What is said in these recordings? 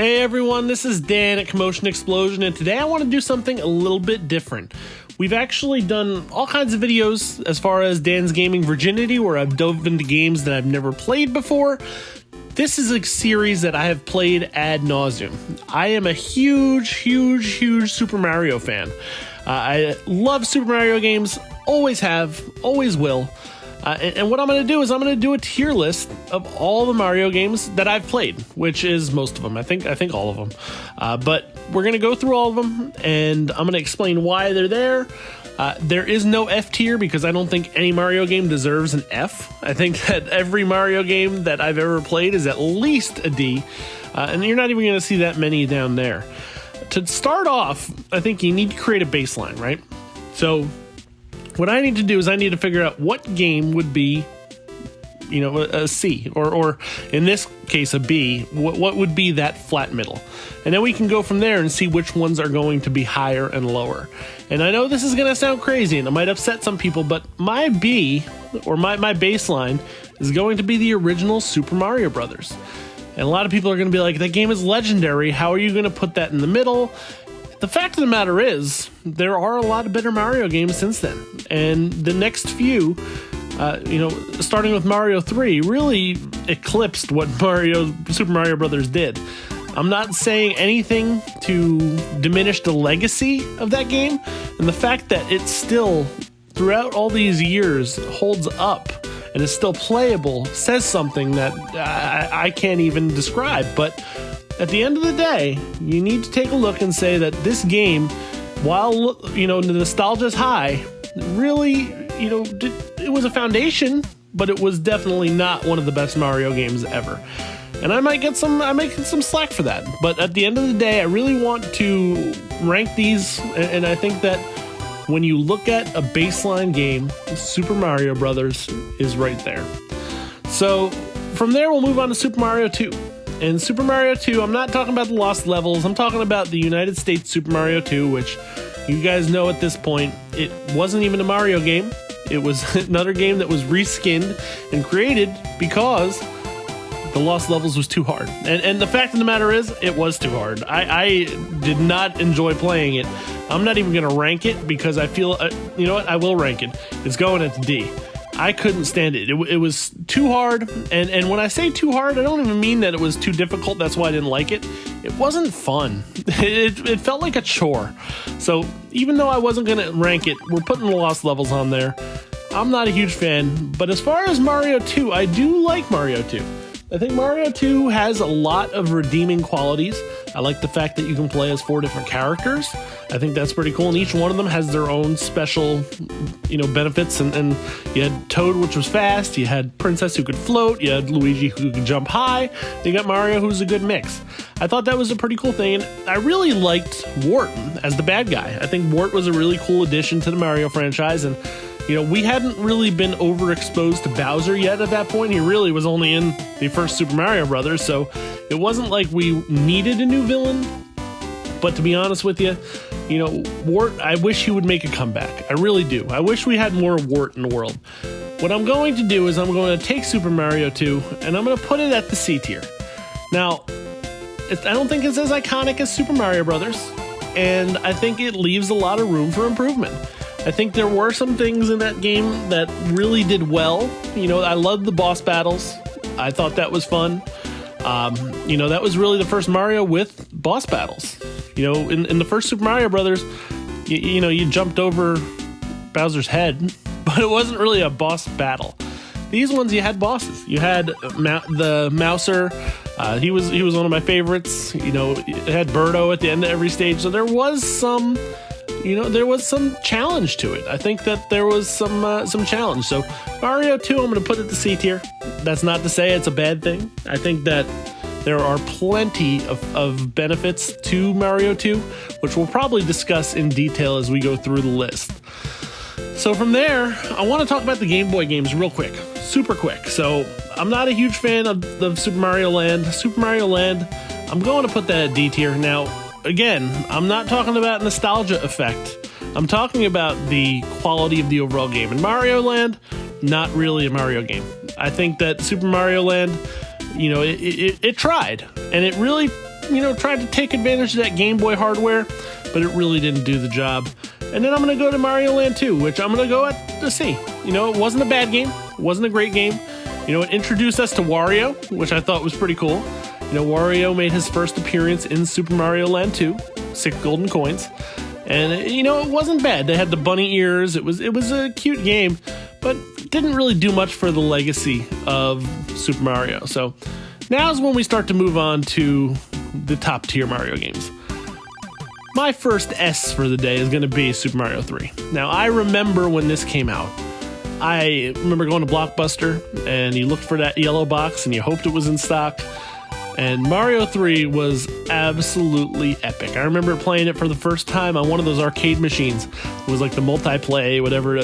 Hey everyone, this is Dan at Commotion Explosion, and today I want to do something a little bit different. We've actually done all kinds of videos as far as Dan's Gaming Virginity, where I've dove into games that I've never played before. This is a series that I have played ad nauseum. I am a huge Super Mario fan. I love Super Mario games, always have, always will. And what I'm going to do is I'm going to do a tier list of all the Mario games that I've played, which is most of them. I think all of them. But we're going to go through all of them, and I'm going to explain why they're there. There is no F tier because I don't think any Mario game deserves an F. I think that every Mario game that I've ever played is at least a D, and you're not even going to see that many down there. To start off, I think you need to create a baseline, right? So what I need to do is I need to figure out what game would be, a C, or in this case, a B. What would be that flat middle? And then we can go from there and see which ones are going to be higher and lower. And I know this is going to sound crazy and it might upset some people, but my B, or my baseline, is going to be the original Super Mario Brothers. And a lot of people are going to be like, that game is legendary. How are you going to put that in the middle? The fact of the matter is, there are a lot of better Mario games since then. And the next few, starting with Mario 3, really eclipsed what Super Mario Brothers did. I'm not saying anything to diminish the legacy of that game, and the fact that it still, throughout all these years, holds up and is still playable says something that I can't even describe. But at the end of the day, you need to take a look and say that this game, while, the nostalgia's high, really, it was a foundation, but it was definitely not one of the best Mario games ever. And I might get some slack for that. But at the end of the day, I really want to rank these, and I think that when you look at a baseline game, Super Mario Brothers is right there. So from there, we'll move on to Super Mario 2. And Super Mario 2, I'm not talking about the Lost Levels, I'm talking about the United States Super Mario 2, which you guys know at this point, it wasn't even a Mario game. It was another game that was reskinned and created because the Lost Levels was too hard. And the fact of the matter is, it was too hard. I did not enjoy playing it. I'm not even going to rank it because I feel, you know what, I will rank it. It's going at D. I couldn't stand it. It was too hard, and when I say too hard, I don't even mean that it was too difficult. That's why I didn't like it. It wasn't fun. It felt like a chore. So even though I wasn't going to rank it, we're putting the Lost Levels on there. I'm not a huge fan, but as far as Mario 2, I do like Mario 2. I think Mario 2 has a lot of redeeming qualities. I like the fact that you can play as 4 different characters. I think that's pretty cool, and each one of them has their own special, benefits. And you had Toad, which was fast. You had Princess, who could float. You had Luigi, who could jump high. You got Mario, who's a good mix. I thought that was a pretty cool thing, and I really liked Wart as the bad guy. I think Wart was a really cool addition to the Mario franchise, and we hadn't really been overexposed to Bowser yet at that point. He really was only in the first Super Mario Brothers, so it wasn't like we needed a new villain. But to be honest with you, Wart, I wish he would make a comeback. I really do. I wish we had more Wart in the world. What I'm going to do is I'm going to take Super Mario 2, and I'm going to put it at the C tier. Now, I don't think it's as iconic as Super Mario Brothers, and I think it leaves a lot of room for improvement. I think there were some things in that game that really did well. I loved the boss battles. I thought that was fun. That was really the first Mario with boss battles. In the first Super Mario Brothers, you jumped over Bowser's head, but it wasn't really a boss battle. These ones, you had bosses. You had the Mouser. He was one of my favorites. It had Birdo at the end of every stage. So there was some challenge to it. I think that there was some challenge. So Mario 2, I'm going to put it to C tier. That's not to say it's a bad thing. I think that there are plenty of benefits to Mario 2, which we'll probably discuss in detail as we go through the list. So from there, I want to talk about the Game Boy games real quick, super quick. So I'm not a huge fan of Super Mario Land. Super Mario Land, I'm going to put that at D tier. Now, again, I'm not talking about nostalgia effect. I'm talking about the quality of the overall game. And Mario Land, not really a Mario game. I think that Super Mario Land, it tried, and it really tried to take advantage of that Game Boy hardware, but it really didn't do the job. And then I'm going to go to Mario Land 2, which I'm going to go at the C. It wasn't a bad game. It wasn't a great game. It introduced us to Wario, which I thought was pretty cool. Wario made his first appearance in Super Mario Land 2, 6 golden coins. And, it wasn't bad. They had the bunny ears. It was a cute game, but didn't really do much for the legacy of Super Mario. So now is when we start to move on to the top tier Mario games. My first S for the day is going to be Super Mario 3. Now, I remember when this came out. I remember going to Blockbuster, and you looked for that yellow box, and you hoped it was in stock. And Mario 3 was absolutely epic. I remember playing it for the first time on one of those arcade machines. It was like the multiplay, whatever,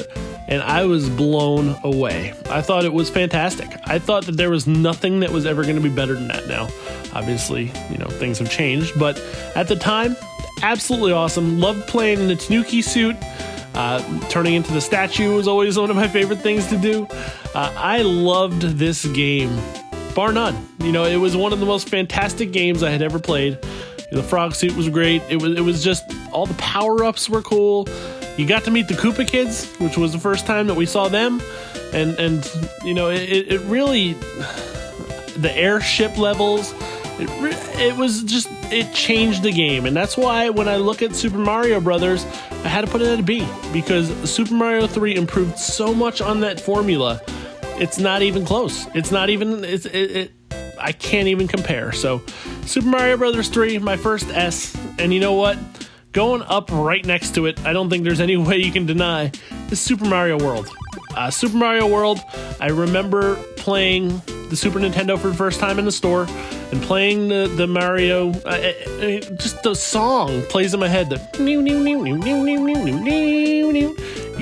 and I was blown away. I thought it was fantastic. I thought that there was nothing that was ever going to be better than that now. Obviously, things have changed, but at the time, absolutely awesome. Loved playing in the Tanuki suit. Turning into the statue was always one of my favorite things to do. I loved this game, bar none. It was one of the most fantastic games I had ever played. The frog suit was great. It was just, all the power-ups were cool. You got to meet the Koopa Kids, which was the first time that we saw them. And it really, the airship levels, it changed the game. And that's why when I look at Super Mario Brothers, I had to put it at a B, because Super Mario 3 improved so much on that formula. It's not even close. I can't even compare. So Super Mario Brothers 3, my first S. And you know what? Going up right next to it, I don't think there's any way you can deny, is Super Mario World. Super Mario World, I remember playing the Super Nintendo for the first time in the store and playing the Mario, just the song plays in my head. You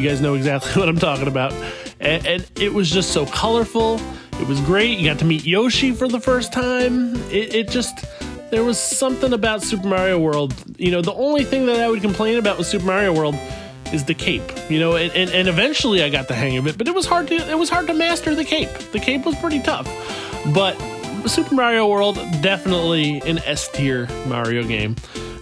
guys know exactly what I'm talking about. And it was just so colorful. It was great. You got to meet Yoshi for the first time. There was something about Super Mario World. The only thing that I would complain about with Super Mario World is the cape. And eventually I got the hang of it, but it was hard to master the cape. The cape was pretty tough. But Super Mario World, definitely an S tier Mario game.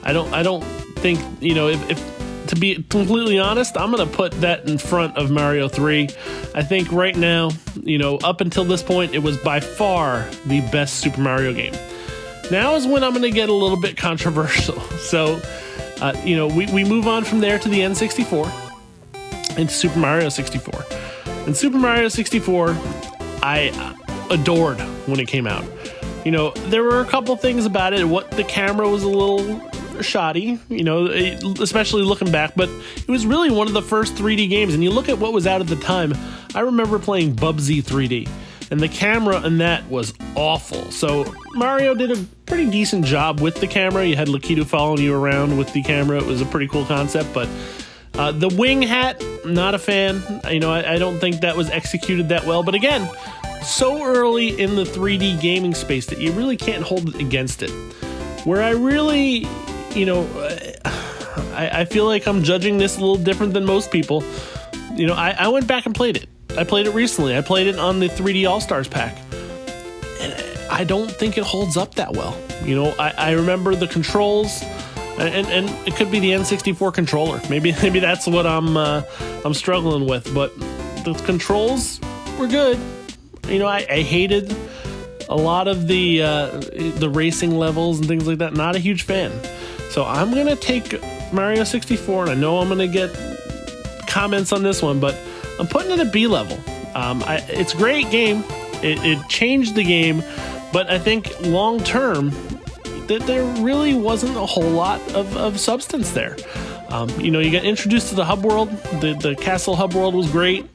I don't think, if to be completely honest, I'm going to put that in front of Mario 3. I think right now, up until this point, it was by far the best Super Mario game. Now is when I'm going to get a little bit controversial. So, we move on from there to the N64 and Super Mario 64. And Super Mario 64, I adored when it came out. There were a couple things about it. The camera was a little shoddy, especially looking back, but it was really one of the first 3D games. And you look at what was out at the time, I remember playing Bubsy 3D, and the camera in that was awful. So Mario did a pretty decent job with the camera. You had Lakitu following you around with the camera. It was a pretty cool concept, but the wing hat, not a fan. I don't think that was executed that well, but again, so early in the 3D gaming space that you really can't hold it against it. Where I really, I feel like I'm judging this a little different than most people. I went back and played it. I played it recently. I played it on the 3D All-Stars pack. And I don't think it holds up that well. I remember the controls, and it could be the N64 controller. Maybe that's what I'm struggling with. But the controls were good. I hated a lot of the racing levels and things like that. Not a huge fan. So I'm going to take Mario 64, and I know I'm going to get comments on this one, but I'm putting it at B level. It's a great game. It changed the game, but I think long term that there really wasn't a whole lot of substance there. You got introduced to the hub world. The castle hub world was great.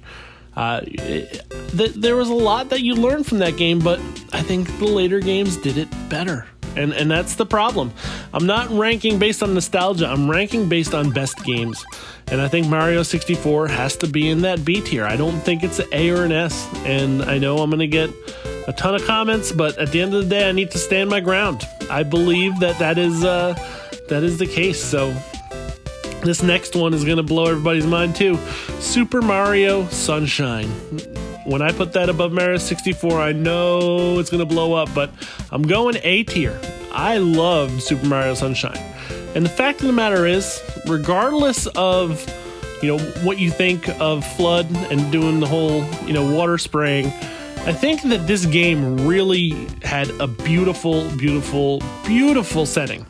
There was a lot that you learned from that game, but I think the later games did it better. And that's the problem. I'm not ranking based on nostalgia. I'm ranking based on best games. And I think Mario 64 has to be in that B tier. I don't think it's an A or an S. And I know I'm going to get a ton of comments, but at the end of the day, I need to stand my ground. I believe that is the case. So this next one is going to blow everybody's mind too. Super Mario Sunshine. When I put that above Mario 64, I know it's going to blow up, but I'm going A tier. I love Super Mario Sunshine. And the fact of the matter is, regardless of, what you think of FLUDD and doing the whole, water spraying, I think that this game really had a beautiful, beautiful, beautiful setting.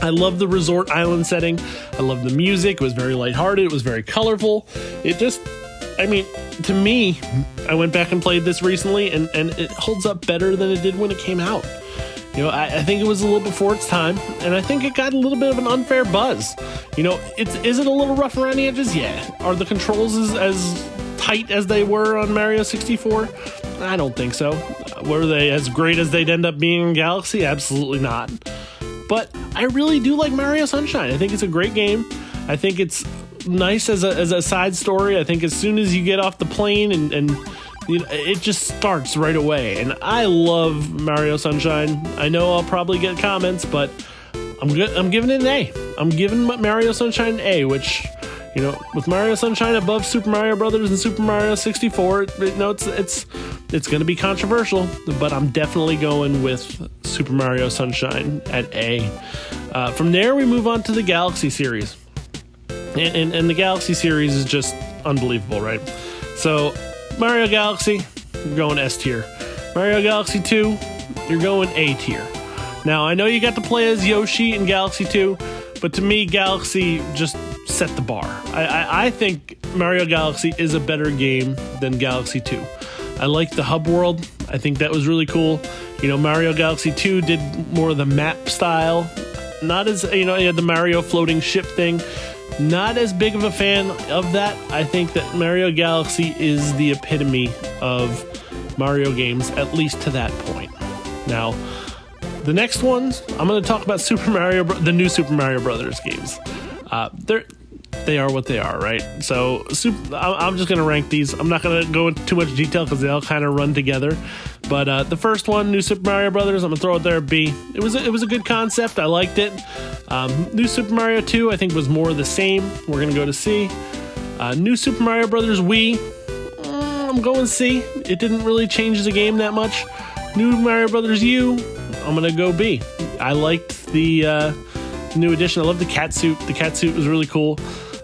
I love the resort island setting. I love the music. It was very lighthearted. It was very colorful. To me, I went back and played this recently, and it holds up better than it did when it came out. I think it was a little before its time, and I think it got a little bit of an unfair buzz. Is it a little rough around the edges? Yeah. Are the controls as tight as they were on Mario 64? I don't think so. Were they as great as they'd end up being in Galaxy? Absolutely not. But I really do like Mario Sunshine. I think it's a great game. I think it's nice as a side story. I think as soon as you get off the plane and it just starts right away. And I love Mario Sunshine. I know I'll probably get comments, but I'm giving it an A. I'm giving Mario Sunshine an A, which, with Mario Sunshine above Super Mario Brothers and Super Mario 64, it's going to be controversial, but I'm definitely going with Super Mario Sunshine at A. From there, we move on to the Galaxy series. And the Galaxy series is just unbelievable, right? So, Mario Galaxy, you're going S tier. Mario Galaxy 2, you're going A tier. Now, I know you got to play as Yoshi in Galaxy 2, but to me, Galaxy just set the bar. I think Mario Galaxy is a better game than Galaxy 2. I like the hub world. I think that was really cool. Mario Galaxy 2 did more of the map style. Not as, you had the Mario floating ship thing. Not as big of a fan of that. I think that Mario Galaxy is the epitome of Mario games, at least to that point. Now, the next ones, I'm going to talk about the new Super Mario Brothers games. They are what they are, right? So I'm just going to rank these. I'm not going to go into too much detail because they all kind of run together. But the first one, New Super Mario Brothers, I'm going to throw it there, B. It was a good concept. I liked it. New Super Mario 2, I think, was more of the same. We're going to go to C. New Super Mario Brothers Wii, I'm going C. It didn't really change the game that much. New Mario Brothers U, I'm going to go B. I liked the new addition. I love the cat suit. The cat suit was really cool.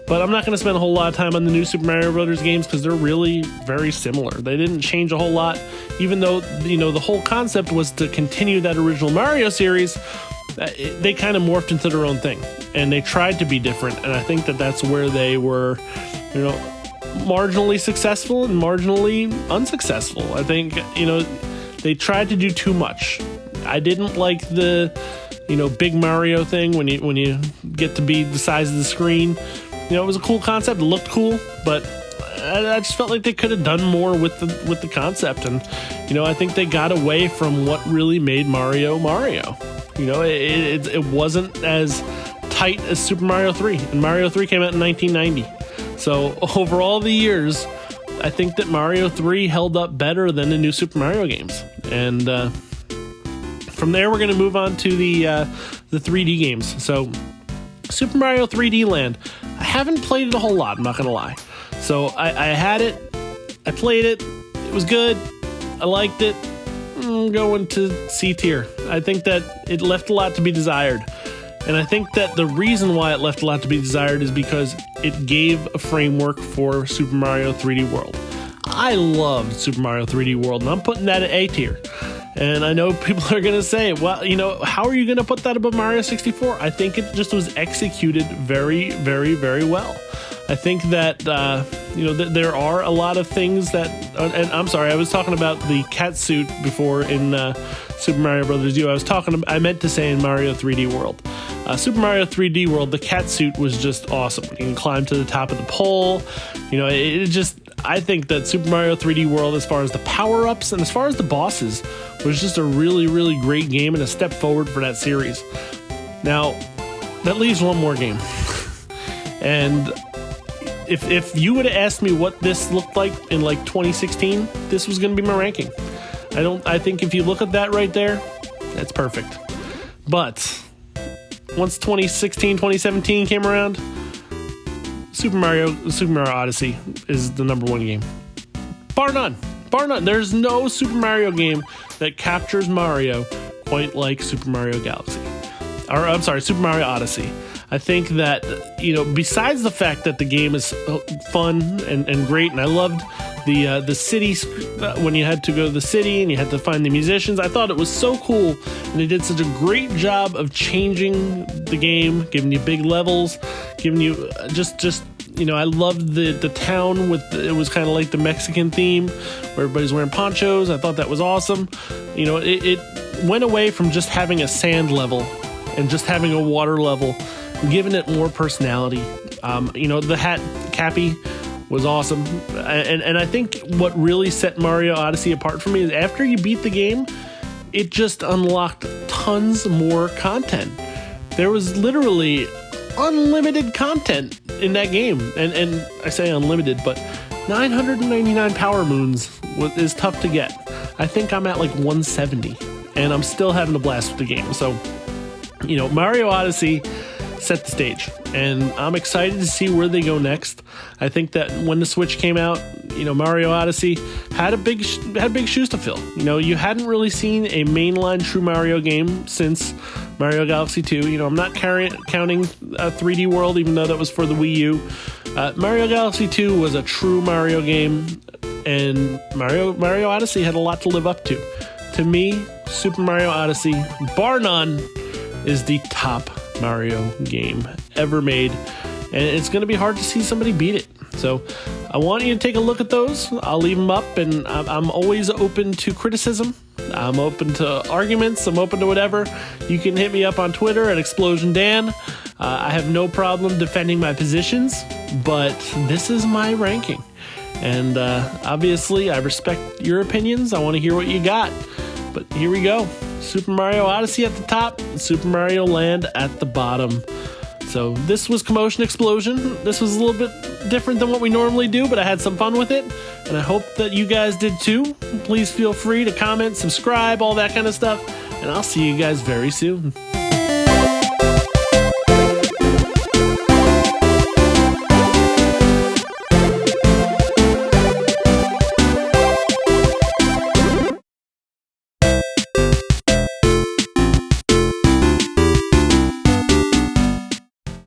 But I'm not going to spend a whole lot of time on the new Super Mario Brothers games because they're really very similar. They didn't change a whole lot, even though, the whole concept was to continue that original Mario series. They kind of morphed into their own thing, and they tried to be different. And I think that that's where they were, marginally successful and marginally unsuccessful. I think, they tried to do too much. I didn't like the, big Mario thing when you get to be the size of the screen. It was a cool concept. It looked cool, but I just felt like they could have done more with the concept. And, I think they got away from what really made Mario. It wasn't as tight as Super Mario 3. And Mario 3 came out in 1990. So over all the years, I think that Mario 3 held up better than the new Super Mario games. And from there, we're going to move on to the 3D games. So Super Mario 3D Land. I haven't played it a whole lot, I'm not going to lie. So I had it, I played it, it was good, I liked it. I'm going to C tier. I think that it left a lot to be desired. And I think that the reason why it left a lot to be desired is because it gave a framework for Super Mario 3D World. I loved Super Mario 3D World, and I'm putting that at A tier. And I know people are going to say, well, how are you going to put that above Mario 64? I think it just was executed very, very, very well. I think that, there are a lot of things that, and I'm sorry, I was talking about the cat suit before in Super Mario Brothers U. I meant to say in Mario 3D World. Super Mario 3D World, the cat suit was just awesome. You can climb to the top of the pole. I think that Super Mario 3D World, as far as the power-ups and as far as the bosses, was just a really, really great game and a step forward for that series. Now, that leaves one more game. And if you would have asked me what this looked like in 2016, this was going to be my ranking. I think if you look at that right there, that's perfect. But once 2016, 2017 came around, Super Mario Odyssey is the number one game. bar none. Bar none. There's no Super Mario game that captures Mario quite like Super Mario Galaxy. Or, I'm sorry, Super Mario Odyssey. I think that, besides the fact that the game is fun and great, and I loved the city, when you had to go to the city and you had to find the musicians, I thought it was so cool, and they did such a great job of changing the game, giving you big levels, giving you I loved the town it was kind of like the Mexican theme where everybody's wearing ponchos. I thought that was awesome. It went away from just having a sand level and just having a water level, giving it more personality. The hat Cappy was awesome. And I think what really set Mario Odyssey apart for me is after you beat the game, it just unlocked tons more content. There was literally unlimited content in that game. And I say unlimited, but 999 Power Moons is tough to get. I think I'm at like 170, and I'm still having a blast with the game. So, Mario Odyssey set the stage, and I'm excited to see where they go next. I think that when the Switch came out, Mario Odyssey had big shoes to fill. You hadn't really seen a mainline true Mario game since Mario Galaxy 2. I'm not counting 3D World, even though that was for the Wii U. Mario Galaxy 2 was a true Mario game, and Mario Odyssey had a lot to live up to. To me, Super Mario Odyssey, bar none, is the top Mario game ever made, and it's going to be hard to see somebody beat it. So I want you to take a look at those. I'll leave them up, and I'm always open to criticism. I'm open to arguments. I'm open to whatever. You can hit me up on Twitter at ExplosionDan. I have no problem defending my positions, but this is my ranking. And obviously, I respect your opinions. I want to hear what you got. But here we go. Super Mario Odyssey at the top, Super Mario Land at the bottom. So this was Commotion Explosion. This was a little bit different than what we normally do, but I had some fun with it, and I hope that you guys did too. Please feel free to comment, subscribe, all that kind of stuff, and I'll see you guys very soon.